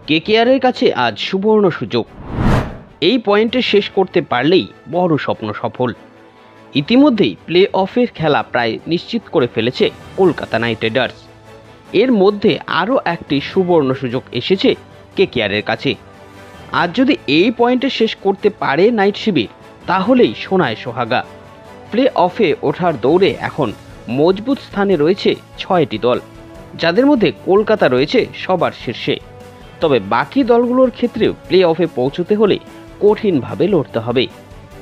কেকেআরের কাছে আজ সুবর্ণ সুযোগ। এই পয়েন্টে শেষ করতে পারলেই বড় স্বপ্ন সফল। ইতিমধ্যেই প্লে অফের খেলা প্রায় নিশ্চিত করে ফেলেছে কলকাতা নাইট রাইডার্স। এর মধ্যে আরও একটি সুবর্ণ সুযোগ এসেছে কেকেআরের কাছে। আজ যদি এই পয়েন্টে শেষ করতে পারে নাইট শিবির, তাহলেই সোনায় সোহাগা। প্লে অফে ওঠার দৌড়ে এখন মজবুত স্থানে রয়েছে 6টি দল, যাদের মধ্যে কলকাতা রয়েছে সবার শীর্ষে। তবে বাকি দলগুলোর ক্ষেত্রেও প্লে অফে পৌঁছতে হলে কঠিনভাবে লড়তে হবে।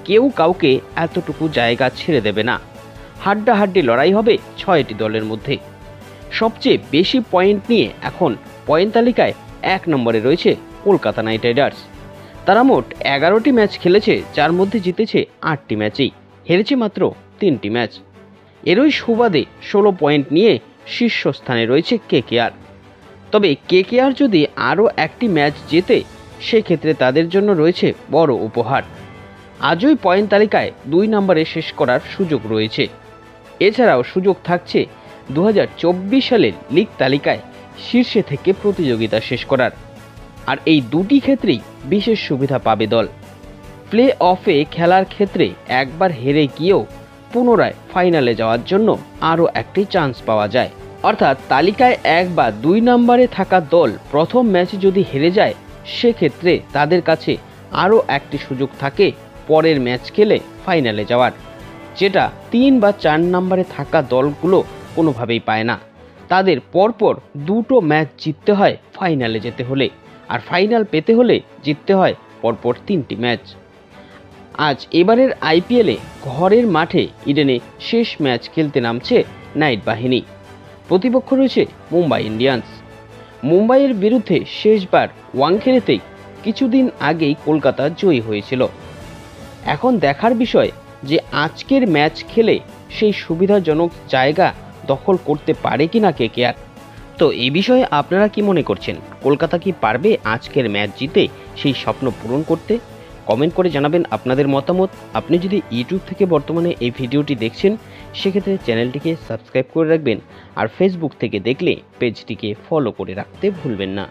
কেউ কাউকে এতটুকু জায়গা ছেড়ে দেবে না। হাড্ডাহাড্ডি লড়াই হবে 6টি দলের মধ্যে। সবচেয়ে বেশি পয়েন্ট নিয়ে এখন পয়েন্ট তালিকায় 1 নম্বরে রয়েছে কলকাতা নাইট রাইডার্স। তারা মোট 11টি ম্যাচ খেলেছে, যার মধ্যে জিতেছে 8টি ম্যাচেই, হেরেছে মাত্র 3টি ম্যাচ। এরই সুবাদে 16 পয়েন্ট নিয়ে শীর্ষস্থানে রয়েছে কেকেআর। তবে কেকেআর যদি আরও একটি ম্যাচ জেতে, সেক্ষেত্রে তাদের জন্য রয়েছে বড় উপহার। আজই পয়েন্ট তালিকায় 2 নম্বরে শেষ করার সুযোগ রয়েছে। এছাড়াও সুযোগ থাকছে 2024 সালের লিগ তালিকায় শীর্ষে থেকে প্রতিযোগিতা শেষ করার। আর এই দুটি ক্ষেত্রেই বিশেষ সুবিধা পাবে দল। প্লে অফে খেলার ক্ষেত্রে একবার হেরে গিয়েও পুনরায় ফাইনালে যাওয়ার জন্য আরও একটি চান্স পাওয়া যায়। অর্থাৎ তালিকায় 1 বা 2 নম্বরে থাকা দল প্রথম ম্যাচে যদি হেরে যায়, সেক্ষেত্রে তাদের কাছে আরও একটি সুযোগ থাকে পরের ম্যাচ খেলে ফাইনালে যাওয়ার, যেটা 3 বা 4 নম্বরে থাকা দলগুলো কোনোভাবেই পায় না। তাদের পরপর 2টো ম্যাচ জিততে হয় ফাইনালে যেতে হলে, আর ফাইনাল পেতে হলে জিততে হয় পরপর 3টি ম্যাচ। আজ এবারের আইপিএলে ঘরের মাঠে ইডেনে শেষ ম্যাচ খেলতে নামছে নাইট বাহিনী। প্রতিপক্ষ রয়েছে মুম্বাই ইন্ডিয়ান্স। মুম্বাইয়ের বিরুদ্ধে শেষবার ওয়াংখেড়েতেই কিছুদিন আগেই কলকাতা জয়ী হয়েছিল। এখন দেখার বিষয় যে আজকের ম্যাচ খেলে সেই সুবিধাজনক জায়গা দখল করতে পারে কিনা কেকেআর। তো এই বিষয়ে আপনারা কি মনে করছেন? কলকাতা কি পারবে আজকের ম্যাচ জিতে সেই স্বপ্ন পূরণ করতে? কমেন্ট করে জানাবেন আপনাদের মতামত। আপনি যদি ইউটিউব থেকে বর্তমানে এই ভিডিওটি দেখছেন, সেক্ষেত্রে চ্যানেলটিকে সাবস্ক্রাইব করে রাখবেন, আর ফেসবুক থেকে দেখলে পেজটিকে ফলো করে রাখতে ভুলবেন না।